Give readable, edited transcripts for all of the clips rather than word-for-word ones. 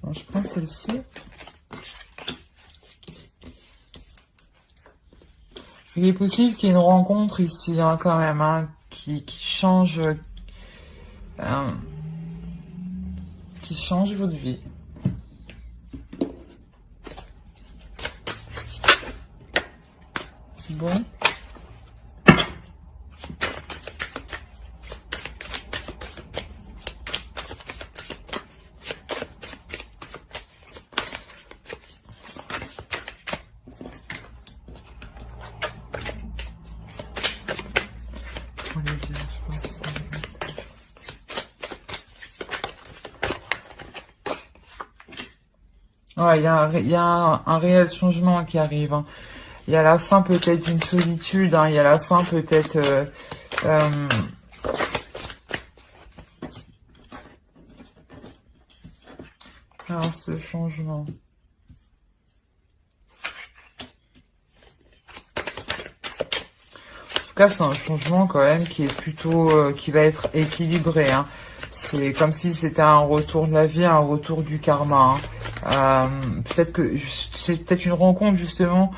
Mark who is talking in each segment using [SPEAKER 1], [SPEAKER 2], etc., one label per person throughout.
[SPEAKER 1] Bon, je prends celle-ci. Il est possible qu'il y ait une rencontre ici, hein, quand même, hein, qui change votre vie. Bon. Ouais, il y a un réel changement qui arrive, hein. Il y a la fin peut-être d'une solitude, hein. Il y a la fin peut-être alors ce changement. En tout cas, c'est un changement quand même qui est plutôt qui va être équilibré, hein. C'est comme si c'était un retour de la vie, un retour du karma, hein. Peut-être que c'est peut-être une rencontre justement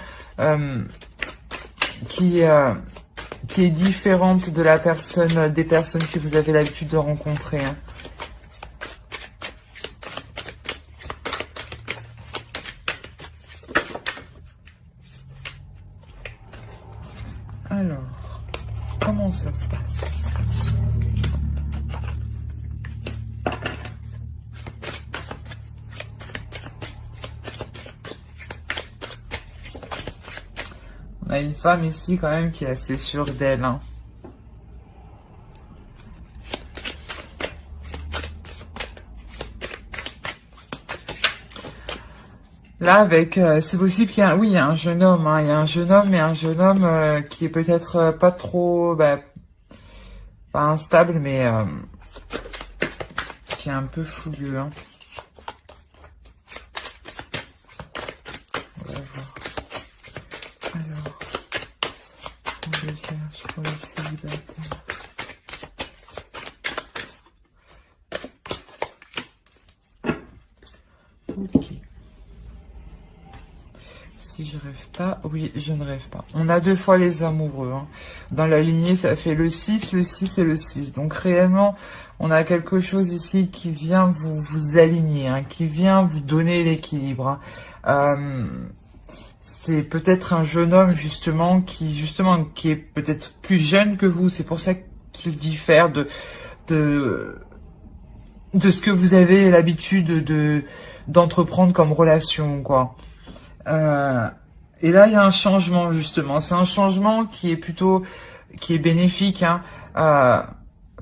[SPEAKER 1] qui est différente de la personne, des personnes que vous avez l'habitude de rencontrer, hein. Alors, comment ça se passe? On a une femme ici quand même qui est assez sûre d'elle, hein. Là, avec, c'est possible qu'il y a, oui, il y a un jeune homme, hein, il y a un jeune homme, mais un jeune homme qui est peut-être pas trop, pas instable, mais qui est un peu fougueux, hein. On va voir. Alors, pour les vierges, pour les célibataires. Ok. Si je rêve pas, oui, je ne rêve pas. On a 2 fois les amoureux, hein. Dans la lignée, ça fait le 6 et le 6. Donc réellement, on a quelque chose ici qui vient vous aligner, hein, qui vient vous donner l'équilibre, hein. C'est peut-être un jeune homme justement qui est peut-être plus jeune que vous. C'est pour ça qu'il diffère de ce que vous avez l'habitude d'entreprendre comme relation, quoi. Et là, il y a un changement, justement. C'est un changement qui est bénéfique, hein,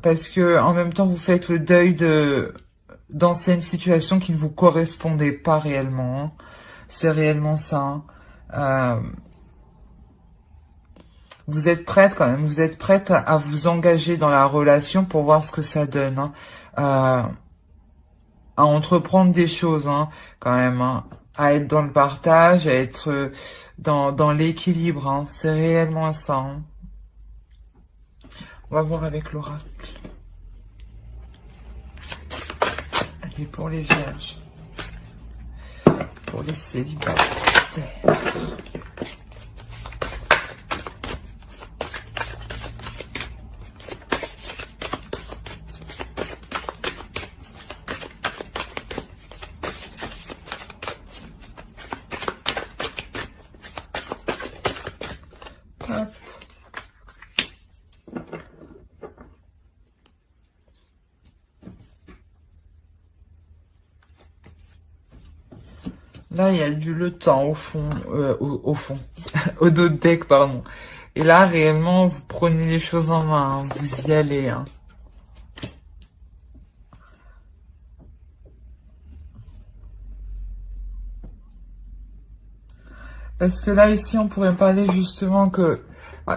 [SPEAKER 1] parce que en même temps, vous faites le deuil d'anciennes situations qui ne vous correspondaient pas réellement, hein. C'est réellement ça, hein. Vous êtes prête quand même, vous êtes prête à vous engager dans la relation pour voir ce que ça donne, hein. À entreprendre des choses, hein, quand même, hein. À être dans le partage, à être dans l'équilibre, hein. C'est réellement ça, hein. On va voir avec l'oracle. Et pour les vierges, pour les célibataires. Hop. Là, il y a le temps au fond, au fond, au dos de deck, pardon. Et là, réellement, vous prenez les choses en main, hein, vous y allez, hein. Parce que là, ici, on pourrait parler justement que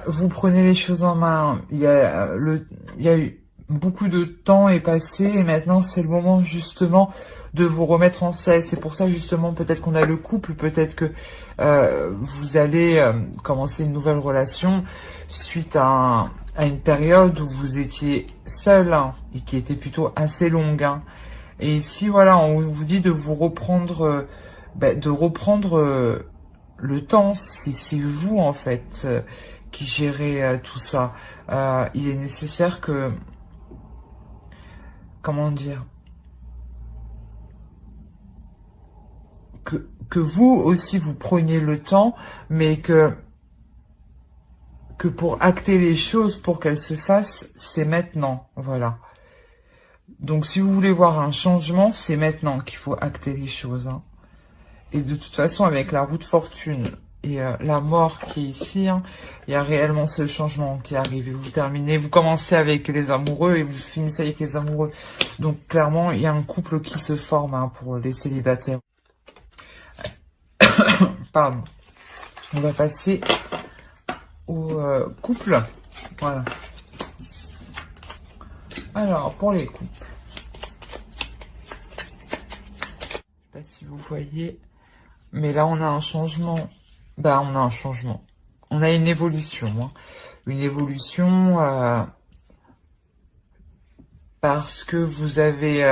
[SPEAKER 1] vous prenez les choses en main. Il y a eu beaucoup de temps est passé et maintenant, c'est le moment justement de vous remettre en selle. C'est pour ça justement, peut-être qu'on a le couple, peut-être que vous allez commencer une nouvelle relation suite à une période où vous étiez seul, hein, et qui était plutôt assez longue, hein. Et ici, voilà, on vous dit de vous reprendre, le temps. C'est vous, en fait, qui gérez tout ça. Il est nécessaire que, comment dire, que vous aussi, vous preniez le temps, mais que pour acter les choses, pour qu'elles se fassent, c'est maintenant, voilà. Donc, si vous voulez voir un changement, c'est maintenant qu'il faut acter les choses, hein. Et de toute façon, avec la roue de fortune et la mort qui est ici, hein, il y a réellement ce changement qui arrive. Et vous terminez, vous commencez avec les amoureux et vous finissez avec les amoureux. Donc, clairement, il y a un couple qui se forme, hein, pour les célibataires. Pardon. On va passer au couple. Voilà. Alors, pour les couples. Je sais pas si vous voyez, mais là, on a un changement. Bah, on a un changement. On a une évolution, hein. Une évolution parce que vous avez,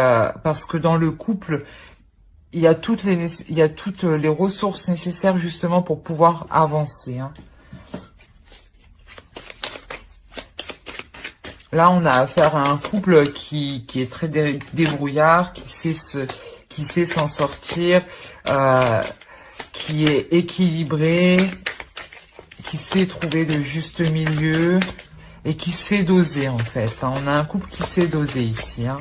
[SPEAKER 1] parce que dans le couple, il y a toutes les ressources nécessaires justement pour pouvoir avancer, hein. Là, on a affaire à un couple qui est très débrouillard, qui sait s'en sortir, qui est équilibré, qui sait trouver le juste milieu et qui sait doser, en fait, hein. On a un couple qui sait doser ici, hein.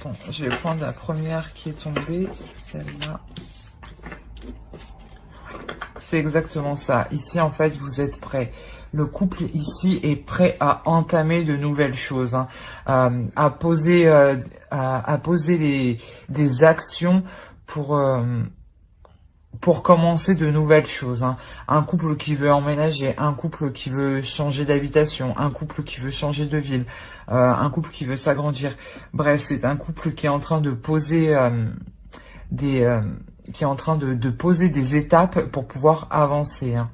[SPEAKER 1] Bon, je vais prendre la première qui est tombée, celle-là. C'est exactement ça. Ici, en fait, vous êtes prêts. Le couple, ici, est prêt à entamer de nouvelles choses, hein, à poser des actions pour commencer de nouvelles choses, hein. Un couple qui veut emménager, un couple qui veut changer d'habitation, un couple qui veut changer de ville, un couple qui veut s'agrandir. Bref, c'est un couple qui est en train de poser de poser des étapes pour pouvoir avancer, hein.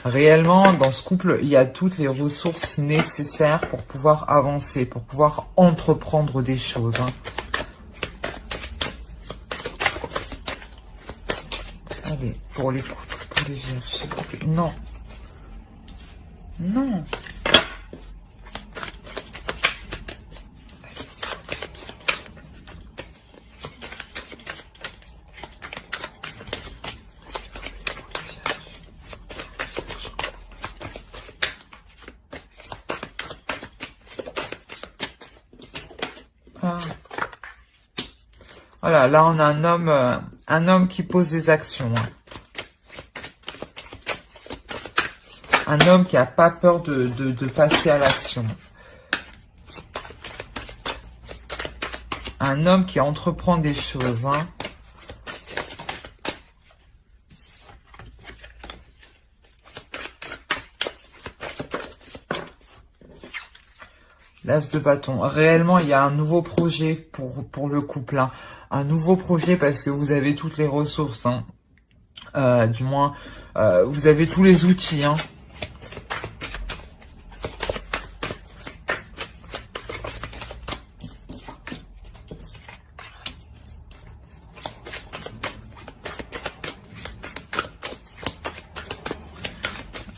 [SPEAKER 1] Réellement, dans ce couple, il y a toutes les ressources nécessaires pour pouvoir avancer, pour pouvoir entreprendre des choses, hein. Allez, pour les vierges, s'il vous plaît. Non. Non. Ah. Voilà, là on a un homme qui pose des actions, hein. Un homme qui a pas peur de passer à l'action. Un homme qui entreprend des choses, hein. L'as de bâton. Réellement, il y a un nouveau projet pour le couple, hein. Un nouveau projet parce que vous avez toutes les ressources, hein. Du moins, vous avez tous les outils, hein.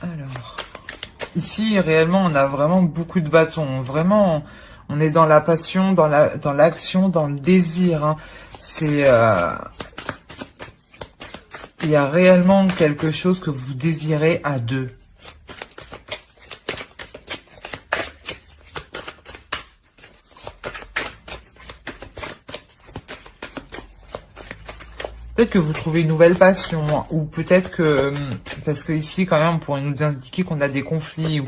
[SPEAKER 1] Alors, ici, réellement, on a vraiment beaucoup de bâtons. Vraiment, on est dans la passion, dans l'action, dans le désir, hein. C'est... il y a réellement quelque chose que vous désirez à deux. Peut-être que vous trouvez une nouvelle passion, ou peut-être que... Parce que ici, quand même, on pourrait nous indiquer qu'on a des conflits. Ou...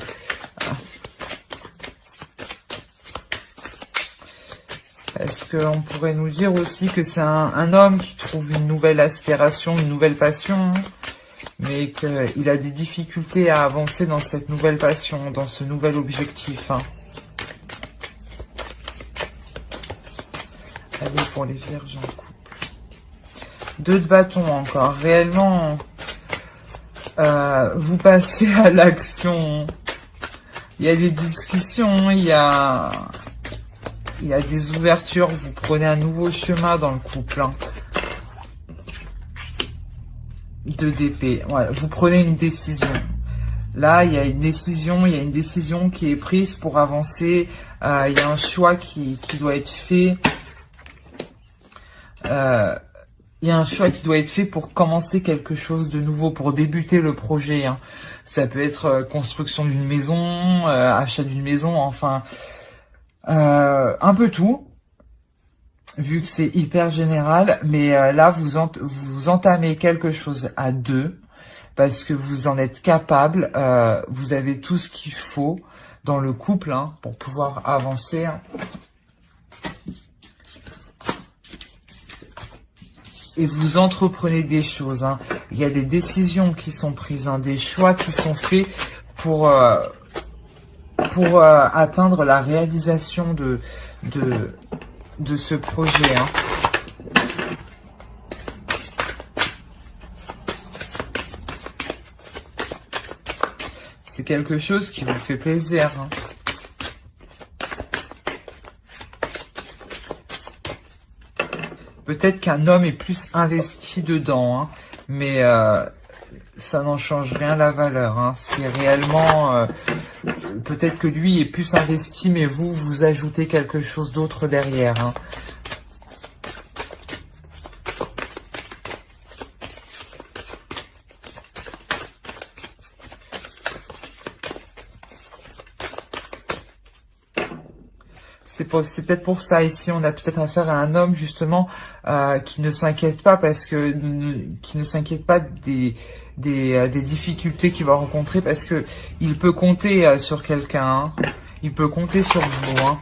[SPEAKER 1] Est-ce qu'on pourrait nous dire aussi que c'est un homme qui trouve une nouvelle aspiration, une nouvelle passion, mais qu'il a des difficultés à avancer dans cette nouvelle passion, dans ce nouvel objectif, hein. Allez, pour les vierges en couple. 2 de bâton encore. Réellement, vous passez à l'action. Il y a des discussions, il y a des ouvertures. Vous prenez un nouveau chemin dans le couple. Hein. 2 d'épée. Voilà, vous prenez une décision. Là, il y a une décision qui est prise pour avancer. Il y a un choix qui doit être fait. Il y a un choix qui doit être fait pour commencer quelque chose de nouveau, pour débuter le projet. Hein. Ça peut être construction d'une maison, achat d'une maison, enfin, un peu tout, vu que c'est hyper général. Mais là, vous entamez quelque chose à 2, parce que vous en êtes capable. Vous avez tout ce qu'il faut dans le couple hein, pour pouvoir avancer. Hein. Et vous entreprenez des choses. Hein. Il y a des décisions qui sont prises, hein, des choix qui sont faits pour atteindre la réalisation de ce projet. Hein. C'est quelque chose qui vous fait plaisir. Hein. Peut-être qu'un homme est plus investi dedans, hein, mais ça n'en change rien la valeur. Hein. C'est réellement... peut-être que lui est plus investi, mais vous ajoutez quelque chose d'autre derrière. Hein. C'est peut-être pour ça ici, on a peut-être affaire à un homme justement qui ne s'inquiète pas qui ne s'inquiète pas des difficultés qu'il va rencontrer parce que il peut compter sur quelqu'un, hein. Il peut compter sur vous. Hein.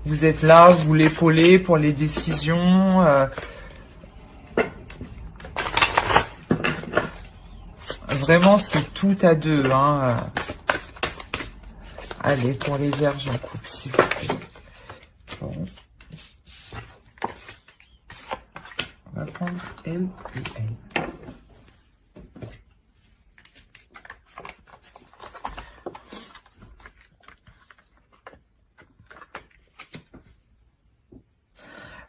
[SPEAKER 1] Vous êtes là, vous l'épaulez pour les décisions. Vraiment, c'est tout à 2. Hein. Allez, pour les vierges en couple, s'il vous plaît. Bon. On va prendre elle et elle.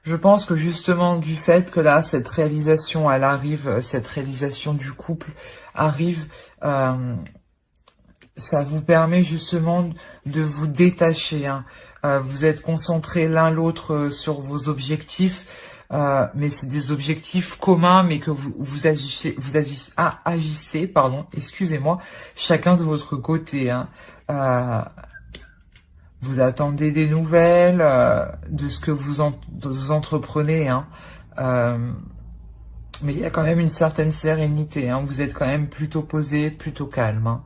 [SPEAKER 1] Je pense que justement du fait que là, cette réalisation, elle arrive, cette réalisation du couple arrive, ça vous permet justement de vous détacher. Hein. Vous êtes concentrés l'un l'autre sur vos objectifs, mais c'est des objectifs communs, mais que vous agissez, pardon, excusez-moi, chacun de votre côté. Hein. Vous attendez des nouvelles de ce que vous entreprenez, hein. Mais il y a quand même une certaine sérénité. Hein. Vous êtes quand même plutôt posé, plutôt calme. Hein.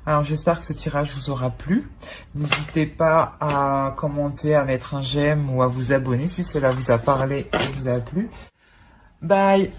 [SPEAKER 1] Alors j'espère que ce tirage vous aura plu. N'hésitez pas à commenter, à mettre un j'aime ou à vous abonner si cela vous a parlé et vous a plu. Bye!